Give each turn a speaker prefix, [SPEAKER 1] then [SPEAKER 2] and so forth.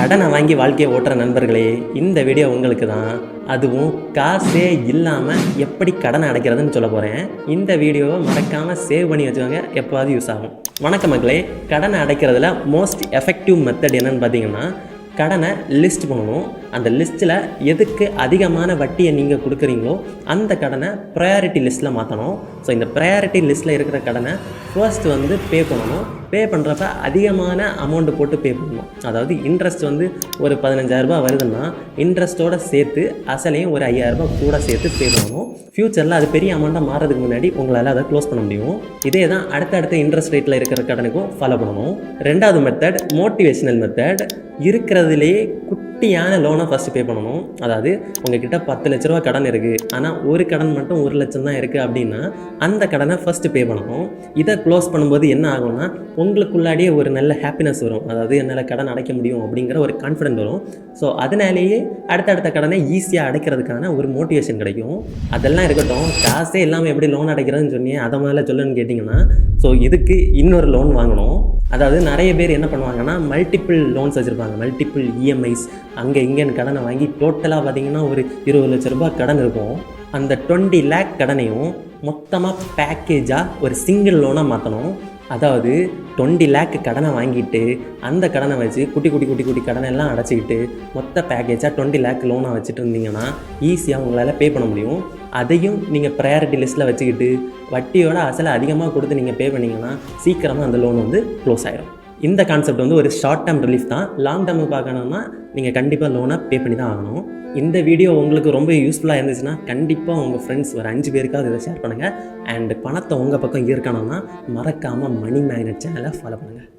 [SPEAKER 1] கடனை வாங்கி வாழ்க்கையை ஓட்டுற நண்பர்களே, இந்த வீடியோ உங்களுக்கு தான். அதுவும் காசே இல்லாமல் எப்படி கடனை அடைக்கிறதுன்னு சொல்ல போகிறேன். இந்த வீடியோவை மறக்காமல் சேவ் பண்ணி வச்சுக்கோங்க, எப்போவாது யூஸ் ஆகும். வணக்கம் மக்களே. கடனை அடைக்கிறதுல மோஸ்ட் எஃபெக்டிவ் மெத்தட் என்னென்னு பார்த்தீங்கன்னா, கடனை லிஸ்ட் பண்ணணும். அந்த லிஸ்ட்டில் எதுக்கு அதிகமான வட்டியை நீங்கள் கொடுக்குறீங்களோ அந்த கடனை ப்ரையாரிட்டி லிஸ்ட்டில் மாற்றணும். ஸோ இந்த ப்ரையாரிட்டி லிஸ்ட்டில் இருக்கிற கடனை ஃபர்ஸ்ட் பே பண்ணணும். பே பண்ணுறப்ப அதிகமான அமௌண்ட்டு போட்டு பே பண்ணணும். அதாவது இன்ட்ரெஸ்ட் ஒரு 15,000 வருதுன்னா இன்ட்ரெஸ்ட்டோடு சேர்த்து அசலையும் ஒரு 5,000 கூட சேர்த்து பே பண்ணணும். ஃப்யூச்சரில் அது பெரிய அமௌண்ட்டாக மாறதுக்கு முன்னாடி உங்களால் அதை க்ளோஸ் பண்ண முடியும். இதே தான் அடுத்த இன்ட்ரெஸ்ட் ரேட்டில் இருக்கிற கடனுக்கும் ஃபாலோ பண்ணணும். ரெண்டாவது மெத்தட் மோட்டிவேஷனல் மெத்தட். இருக்கிறதுலேயே குட்டியான லோனை ஃபஸ்ட்டு பே பண்ணணும். அதாவது உங்ககிட்ட 10 லட்ச ரூபா கடன் இருக்குது, ஆனால் ஒரு கடன் மட்டும் 1 லட்சம் தான் இருக்குது அப்படின்னா அந்த கடனை ஃபஸ்ட்டு பே பண்ணணும். இதை க்ளோஸ் பண்ணும்போது என்ன ஆகும்னா உங்களுக்குள்ளாடியே ஒரு நல்ல ஹாப்பினஸ் வரும். அதாவது என்னால் கடன் அடைக்க முடியும் அப்படிங்கிற ஒரு கான்ஃபிடென்ட் வரும். ஸோ அதனாலேயே அடுத்த கடனை ஈஸியாக அடைக்கிறதுக்கான ஒரு மோட்டிவேஷன் கிடைக்கும். அதெல்லாம் இருக்கட்டும், காசே இல்லாமல் எப்படி லோன் அடைக்கிறதுன்னு சொன்னி அதை முதல்ல சொல்லணும்னு கேட்டிங்கன்னா, ஸோ இதுக்கு இன்னொரு லோன் வாங்கணும். அதாவது நிறைய பேர் என்ன பண்ணுவாங்கன்னா மல்டிபிள் லோன்ஸ் வச்சுருப்பாங்க, மல்டிபிள் இஎம்ஐஸ், அங்கே இங்கேன்னு கடனை வாங்கி டோட்டலாக பார்த்திங்கன்னா ஒரு 20 லட்ச ரூபாய் கடன் இருக்கும். அந்த 20 லேக் கடனையும் மொத்தமாக பேக்கேஜாக ஒரு சிங்கிள் லோனாக மாற்றணும். அதாவது 20 லேக் கடனை வாங்கிட்டு அந்த கடனை வச்சு குட்டி கடனை எல்லாம் அடைச்சிக்கிட்டு மொத்த பேக்கேஜாக 20 லேக் லோனாக வச்சுட்டு இருந்தீங்கன்னா ஈஸியாக உங்களால் பே பண்ண முடியும். அதையும் நீங்கள் ப்ரையாரிட்டி லிஸ்ட்டில் வச்சுக்கிட்டு வட்டியோட அசலை அதிகமாக கொடுத்து நீங்கள் பே பண்ணிங்கன்னா சீக்கிரமாக அந்த லோன் க்ளோஸ் ஆகிடும். இந்த கான்செப்ட் ஒரு ஷார்ட் டேர்ம் ரிலீஃப் தான். லாங் டேர்ம் பார்க்கணுன்னா நீங்கள் கண்டிப்பாக லோனை பே பண்ணி தான் ஆகணும். இந்த வீடியோ உங்களுக்கு ரொம்ப யூஸ்ஃபுல்லாக இருந்துச்சுன்னா கண்டிப்பாக உங்கள் ஃப்ரெண்ட்ஸ் ஒரு 5 பேருக்காவது இதை ஷேர் பண்ணுங்கள். அண்ட் பணத்தை உங்கள் பக்கம் இருக்கணும்னா மறக்காமல் மணி மேக்னெட் சேனலை ஃபாலோ பண்ணுங்கள்.